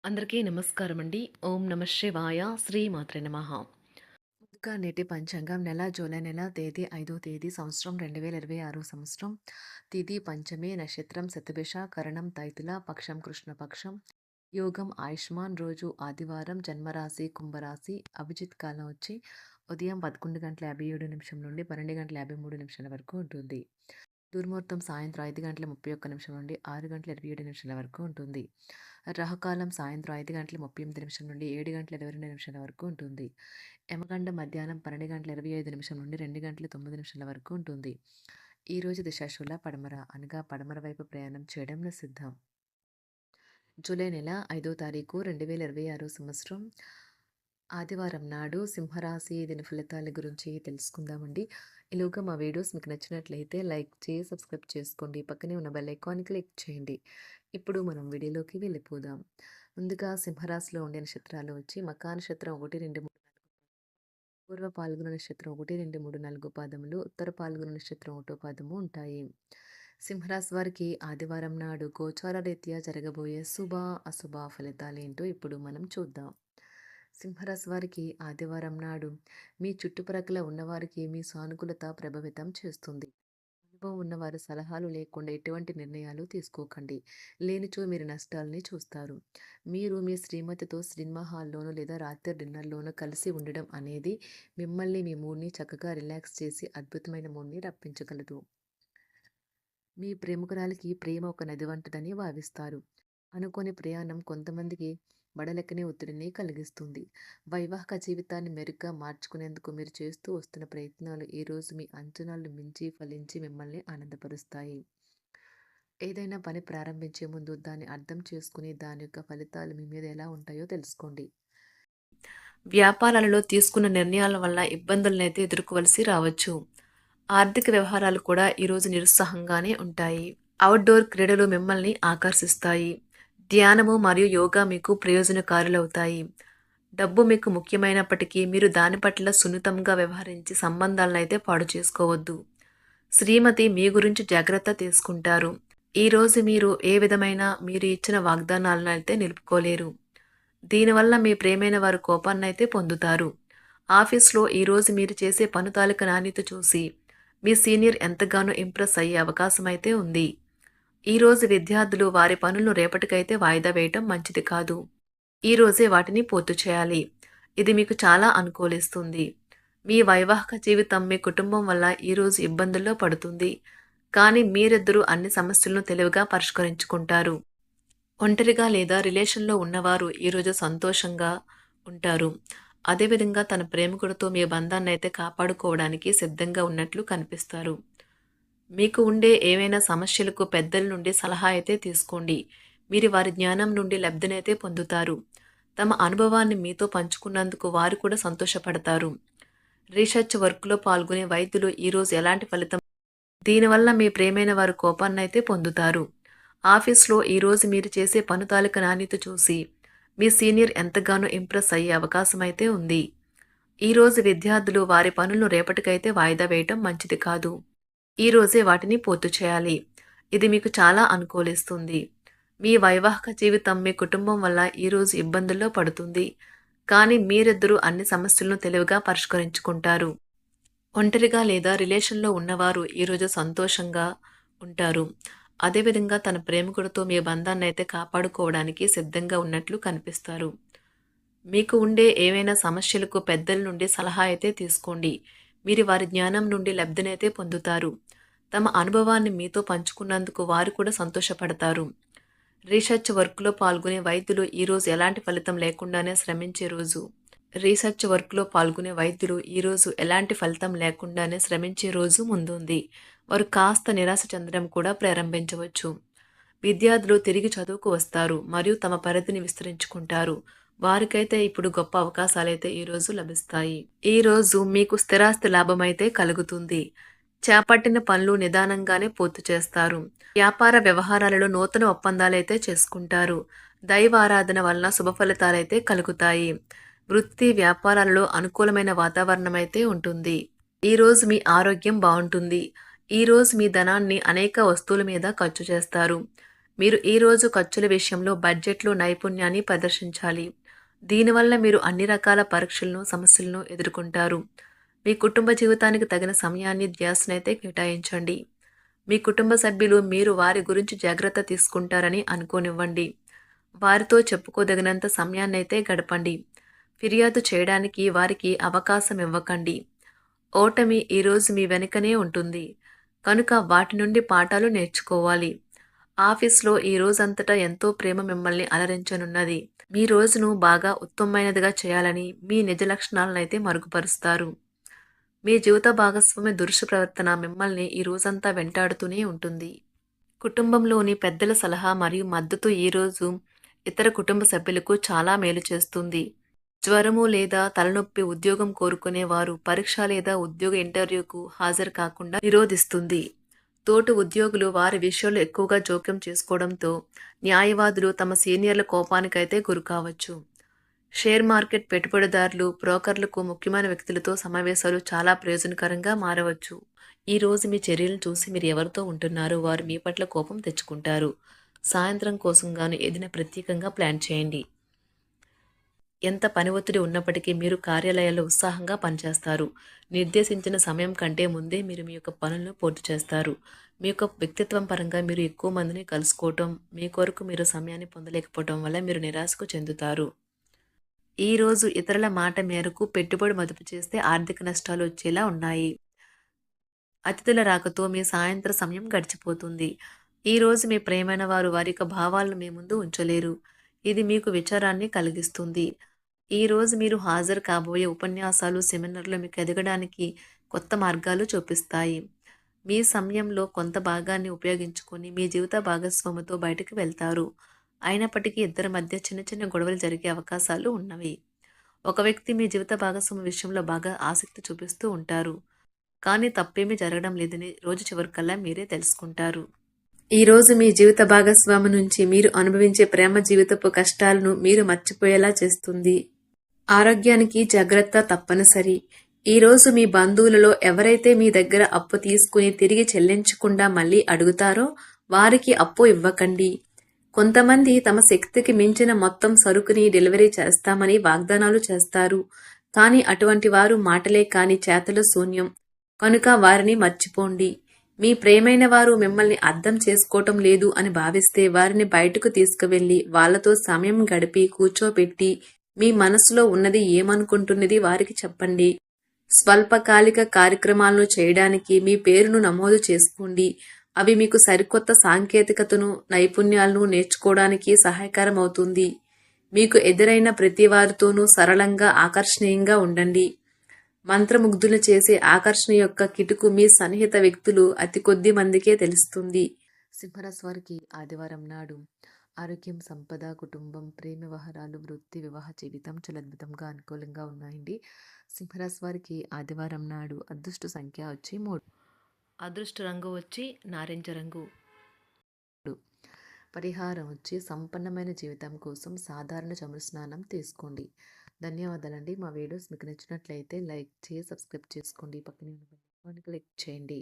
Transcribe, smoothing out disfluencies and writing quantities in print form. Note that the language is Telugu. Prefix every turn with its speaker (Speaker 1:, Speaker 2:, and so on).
Speaker 1: అందరికీ నమస్కారం అండి. ఓం నమ శివాయ. శ్రీమాత్రే నమః. ముందుగా నేటి పంచాంగం జూలై నెల తేదీ 5వ తేదీ సంవత్సరం 2026 సంవత్సరం. తిథి పంచమి, నక్షత్రం శతభిష, కరణం తైతుల, పక్షం కృష్ణపక్షం, యోగం ఆయుష్మాన్, రోజు ఆదివారం, జన్మరాశి కుంభరాశి, అభిజిత్ కాలం వచ్చి ఉదయం 11:57 నుండి 12:53 వరకు ఉంటుంది. దుర్ముహూర్తం సాయంత్రం 5:31 నుండి 6:27 వరకు ఉంటుంది. రాహుకాలం సాయంత్రం 5:38 నుండి 7:22 వరకు ఉంటుంది. యమగండం మధ్యాహ్నం 12:25 నుండి 2:09 వరకు ఉంటుంది. ఈ రోజు దిశాశూల పడమర అనగా పడమర వైపు ప్రయాణం చేయడం నిషిద్ధం. జూలై నెల 5వ తారీఖు 2026 సంవత్సరం ఆదివారం నాడు సింహరాశి దీని ఫలితాల గురించి తెలుసుకుందామండి. ఈలోగా మా వీడియోస్ మీకు నచ్చినట్లయితే లైక్ చేసి సబ్స్క్రైబ్ చేసుకోండి. పక్కనే ఉన్న బెల్ ఐకాన్ క్లిక్ చేయండి. ఇప్పుడు మనం వీడియోలోకి వెళ్ళిపోదాం. ముందుగా సింహరాశిలో ఉండే నక్షత్రాలు వచ్చి మకా నక్షత్రం 1, 2, 3, పూర్వ పాల్గొన నక్షత్రం 1, 2, 3, 4 పాదములు, ఉత్తర పాల్గొన నక్షత్రం 1 పాదము ఉంటాయి. సింహరాశి వారికి ఆదివారం నాడు గోచార రీత్యా జరగబోయే శుభ అశుభ ఫలితాలేంటో ఇప్పుడు మనం చూద్దాం. సింహరాశి వారికి ఆదివారం నాడు మీ చుట్టుప్రక్కల ఉన్నవారికి మీ సానుకూలత ప్రభావితం చేస్తుంది. అనుభవం ఉన్నవారి సలహాలు లేకుండా ఎటువంటి నిర్ణయాలు తీసుకోకండి. లేనిచో మీరు నష్టాలని చూస్తారు. మీరు మీ శ్రీమతితో సినిమా హాల్లోనూ లేదా రాత్రి డిన్నర్లోనూ కలిసి ఉండడం అనేది మిమ్మల్ని మీ మూడ్ని చక్కగా రిలాక్స్ చేసి అద్భుతమైన మూడ్ని రప్పించగలదు. మీ ప్రేమికురాలికి ప్రేమ ఒక నది వంటిదని భావిస్తారు. అనుకోని ప్రయాణం కొంతమందికి బడలెక్కని ఒత్తిడిని కలిగిస్తుంది. వైవాహిక జీవితాన్ని మెరుగ్గా మార్చుకునేందుకు మీరు చేస్తూ వస్తున్న ప్రయత్నాలు ఈరోజు మీ అంచనాలను మించి ఫలించి మిమ్మల్ని ఆనందపరుస్తాయి. ఏదైనా పని ప్రారంభించే ముందు దాన్ని అర్థం చేసుకుని దాని యొక్క ఫలితాలు మీ మీద ఎలా ఉంటాయో తెలుసుకోండి. వ్యాపారాలలో తీసుకున్న నిర్ణయాల వల్ల ఇబ్బందులనైతే ఎదుర్కోవలసి రావచ్చు. ఆర్థిక వ్యవహారాలు కూడా ఈరోజు నిరుత్సాహంగానే ఉంటాయి. అవుట్డోర్ క్రీడలు మిమ్మల్ని ఆకర్షిస్తాయి. ధ్యానము మరియు యోగా మీకు ప్రయోజనకారులవుతాయి. డబ్బు మీకు ముఖ్యమైనప్పటికీ మీరు దాని పట్ల సున్నితంగా వ్యవహరించి సంబంధాలను అయితే పాడు చేసుకోవద్దు. శ్రీమతి మీ గురించి జాగ్రత్త తీసుకుంటారు. ఈరోజు మీరు ఏ విధమైన మీరు ఇచ్చిన వాగ్దానాలను అయితే నిలుపుకోలేరు. దీనివల్ల మీ ప్రేమైన వారు కోపాన్నైతే పొందుతారు. ఆఫీస్లో ఈరోజు మీరు చేసే పను తాలూకా నాణ్యత చూసి మీ సీనియర్ ఎంతగానో ఇంప్రెస్ అయ్యే అవకాశం అయితే ఉంది. ఈరోజు విద్యార్థులు వారి పనులను రేపటికైతే వాయిదా వేయటం మంచిది కాదు. ఈరోజే వాటిని పూర్తి చేయాలి. ఇది మీకు చాలా అనుకూలిస్తుంది. మీ వైవాహిక జీవితం మీ కుటుంబం వల్ల ఈరోజు ఇబ్బందుల్లో పడుతుంది. కానీ మీరిద్దరూ అన్ని సమస్యలను తెలివిగా పరిష్కరించుకుంటారు. ఒంటరిగా లేదా రిలేషన్లో ఉన్నవారు ఈరోజు సంతోషంగా ఉంటారు. అదేవిధంగా తన ప్రేమికుడితో మీ బంధాన్ని అయితే కాపాడుకోవడానికి సిద్ధంగా ఉన్నట్లు కనిపిస్తారు. మీకు ఉండే ఏవైనా సమస్యలకు పెద్దల నుండి సలహా అయితే తీసుకోండి. మీరు వారి జ్ఞానం నుండి లబ్ధినైతే పొందుతారు. తమ అనుభవాన్ని మీతో పంచుకున్నందుకు వారు కూడా సంతోషపడతారు. రీసెర్చ్ వర్క్లో పాల్గొనే వైద్యులు ఈరోజు ఎలాంటి ఫలితం దీనివల్ల మీ ప్రేమైన వారు కోపాన్నైతే పొందుతారు. ఆఫీస్లో ఈరోజు మీరు చేసే పను తాలూకా నాణ్యత చూసి మీ సీనియర్ ఎంతగానో ఇంప్రెస్ అయ్యే అవకాశం అయితే ఉంది. ఈరోజు విద్యార్థులు వారి పనులను రేపటికైతే వాయిదా వేయటం మంచిది కాదు. ఈరోజే వాటిని పూర్తి చేయాలి. ఇది మీకు చాలా అనుకూలిస్తుంది. మీ వైవాహిక జీవితం మీ కుటుంబం వల్ల ఈరోజు ఇబ్బందుల్లో పడుతుంది. కానీ మీరిద్దరూ అన్ని సమస్యలను తెలివిగా పరిష్కరించుకుంటారు. ఒంటరిగా లేదా రిలేషన్లో ఉన్నవారు ఈరోజు సంతోషంగా ఉంటారు. అదేవిధంగా తన ప్రేమికుడితో మీ బంధాన్ని అయితే కాపాడుకోవడానికి సిద్ధంగా ఉన్నట్లు కనిపిస్తారు. మీకు ఉండే ఏవైనా సమస్యలకు పెద్దల నుండి సలహా అయితే తీసుకోండి. మీరు వారి జ్ఞానం నుండి లబ్ధినైతే పొందుతారు. తమ అనుభవాన్ని మీతో పంచుకున్నందుకు వారు కూడా సంతోషపడతారు. రీసెర్చ్ వర్క్లో పాల్గొనే వైద్యులు ఈరోజు ఎలాంటి ఫలితం లేకుండానే శ్రమించే రోజు. రీసెర్చ్ వర్క్లో పాల్గొనే వైద్యులు ఈరోజు ఎలాంటి ఫలితం లేకుండానే శ్రమించే రోజు ముందుంది. వారు కాస్త నిరాశ చెందడం కూడా ప్రారంభించవచ్చు. విద్యార్థులు తిరిగి చదువుకు వస్తారు మరియు తమ పరిధిని విస్తరించుకుంటారు. వారికైతే ఇప్పుడు గొప్ప అవకాశాలైతే ఈరోజు లభిస్తాయి. ఈరోజు మీకు స్థిరాస్తి లాభమైతే కలుగుతుంది. చేపట్టిన పనులు నిదానంగానే పూర్తి చేస్తారు. వ్యాపార వ్యవహారాలలో నూతన ఒప్పందాలైతే చేసుకుంటారు. దైవ ఆరాధన వలన శుభ ఫలితాలైతే కలుగుతాయి. వృత్తి వ్యాపారాలలో అనుకూలమైన వాతావరణం అయితే ఉంటుంది. ఈరోజు మీ ఆరోగ్యం బాగుంటుంది. ఈరోజు మీ ధనాన్ని అనేక వస్తువుల మీద ఖర్చు చేస్తారు. మీరు ఈ రోజు ఖర్చుల విషయంలో బడ్జెట్లో నైపుణ్యాన్ని ప్రదర్శించాలి. దీనివల్ల మీరు అన్ని రకాల పరీక్షలను, సమస్యలను ఎదుర్కొంటారు. మీ కుటుంబ జీవితానికి తగిన సమయాన్ని, ధ్యాసనైతే కేటాయించండి. మీ కుటుంబ సభ్యులు మీరు వారి గురించి జాగ్రత్త తీసుకుంటారని అనుకోనివ్వండి. వారితో చెప్పుకోదగినంత సమయాన్నైతే గడపండి. ఫిర్యాదు చేయడానికి వారికి అవకాశం ఇవ్వకండి. ఓటమి ఈరోజు మీ వెనుకనే ఉంటుంది. కనుక వాటి నుండి పాఠాలు నేర్చుకోవాలి. ఆఫీస్‌లో ఈ రోజంతటా ఎంతో ప్రేమ మిమ్మల్ని అలరించనున్నది. మీ రోజును బాగా ఉత్తమమైనదిగా చేయాలని మీ నిజ లక్షణాలనైతే మరుగుపరుస్తారు. మీ జీవిత భాగస్వామి దురుసు ప్రవర్తన మిమ్మల్ని ఈ రోజంతా వెంటాడుతూనే ఉంటుంది. కుటుంబంలోని పెద్దల సలహా మరియు మద్దతు ఈరోజు ఇతర కుటుంబ సభ్యులకు చాలా మేలు చేస్తుంది. జ్వరము లేదా తలనొప్పి ఉద్యోగం కోరుకునే వారు పరీక్ష లేదా ఉద్యోగ ఇంటర్వ్యూకు హాజరు కాకుండా నిరోధిస్తుంది. తోటి ఉద్యోగులు వారి విషయాల్లో ఎక్కువగా జోక్యం చేసుకోవడంతో న్యాయవాదులు తమ సీనియర్ల కోపానికైతే గురికావచ్చు. షేర్ మార్కెట్ పెట్టుబడిదారులు, బ్రోకర్లకు ముఖ్యమైన వ్యక్తులతో సమావేశాలు చాలా ప్రయోజనకరంగా మారవచ్చు. ఈ రోజు మీ చర్యలను చూసి మీరు ఎవరితో ఉంటున్నారో వారు మీ పట్ల కోపం తెచ్చుకుంటారు. సాయంత్రం కోసం గాను ఏదైనా ప్రత్యేకంగా ప్లాన్ చేయండి. ఎంత పని ఒత్తిడి ఉన్నప్పటికీ మీరు కార్యాలయాల్లో ఉత్సాహంగా పనిచేస్తారు. నిర్దేశించిన సమయం కంటే ముందే మీరు మీ యొక్క పనులను పూర్తి చేస్తారు. మీ యొక్క వ్యక్తిత్వం పరంగా మీరు ఎక్కువ మందిని కలుసుకోవటం, మీ కొరకు మీరు సమయాన్ని పొందలేకపోవటం వల్ల మీరు నిరాశకు చెందుతారు. ఈరోజు ఇతరుల మాట మేరకు పెట్టుబడి మదుపు చేస్తే ఆర్థిక నష్టాలు వచ్చేలా ఉన్నాయి. అతిథుల రాకతో మీ సాయంత్ర సమయం గడిచిపోతుంది. ఈరోజు మీ ప్రియమైన వారు వారి యొక్క భావాలను మీ ముందు ఉంచలేరు. ఇది మీకు విచారాన్ని కలిగిస్తుంది. ఈరోజు మీరు హాజరు కాబోయే ఉపన్యాసాలు, సెమినార్లు మీకు ఎదగడానికి కొత్త మార్గాలు చూపిస్తాయి. మీ సమయంలో కొంత భాగాన్ని ఉపయోగించుకొని మీ జీవిత భాగస్వామితో బయటకు వెళ్తారు. అయినప్పటికీ ఇద్దరి మధ్య చిన్న చిన్న గొడవలు జరిగే అవకాశాలు ఉన్నవి. ఒక వ్యక్తి మీ జీవిత భాగస్వామి విషయంలో బాగా ఆసక్తి చూపిస్తూ ఉంటారు. కానీ తప్పేమీ జరగడం లేదని రోజు చివరికల్లా మీరే తెలుసుకుంటారు. ఈరోజు మీ జీవిత భాగస్వామి నుంచి మీరు అనుభవించే ప్రేమ జీవితపు కష్టాలను మీరు మర్చిపోయేలా చేస్తుంది. ఆరోగ్యానికి జాగ్రత్త తప్పనిసరి. ఈరోజు మీ బంధువులలో ఎవరైతే మీ దగ్గర అప్పు తీసుకుని తిరిగి చెల్లించకుండా మళ్ళీ అడుగుతారో వారికి అప్పు ఇవ్వకండి. కొంతమంది తమ శక్తికి మించిన మొత్తం సరుకుని డెలివరీ చేస్తామని వాగ్దానాలు చేస్తారు. కానీ అటువంటి వారు మాటలే కాని చేతలు శూన్యం. కనుక వారిని మర్చిపోండి. మీ ప్రియమైన వారు మిమ్మల్ని అర్థం చేసుకోవటం లేదు అని భావిస్తే వారిని బయటకు తీసుకువెళ్ళి వాళ్లతో సమయం గడిపి కూర్చోబెట్టి మీ మనసులో ఉన్నది ఏమనుకుంటున్నది వారికి చెప్పండి. స్వల్పకాలిక కార్యక్రమాలను చేయడానికి మీ పేరును నమోదు చేసుకోండి. అవి మీకు సరికొత్త సాంకేతికతను, నైపుణ్యాలను నేర్చుకోవడానికి సహాయకరం అవుతుంది. మీకు ఎదురైన ప్రతి వారితోనూ సరళంగా, ఆకర్షణీయంగా ఉండండి. మంత్రముగ్ధులు చేసే ఆకర్షణ యొక్క కిటుకు మీ సన్నిహిత వ్యక్తులు అతి కొద్ది మందికే తెలుస్తుంది. సింహరాశి వారికి ఆదివారం నాడు ఆరోగ్యం, సంపద, కుటుంబం, ప్రేమ వ్యవహారాలు, వృత్తి, వివాహ జీవితం చాలా అద్భుతంగా అనుకూలంగా ఉన్నాయండి. సింహరాశి వారికి ఆదివారం నాడు అదృష్ట సంఖ్య వచ్చి 3, అదృష్ట రంగు వచ్చి నారింజ రంగు. పరిహారం వచ్చి సంపన్నమైన జీవితం కోసం సాధారణ చమురు స్నానం తీసుకోండి. ధన్యవాదాలండి. మా వీడియోస్ మీకు నచ్చినట్లయితే లైక్ చేసి సబ్స్క్రైబ్ చేసుకోండి. పక్కనే ఉన్న బెల్ ఐకాన్ క్లిక్ చేయండి.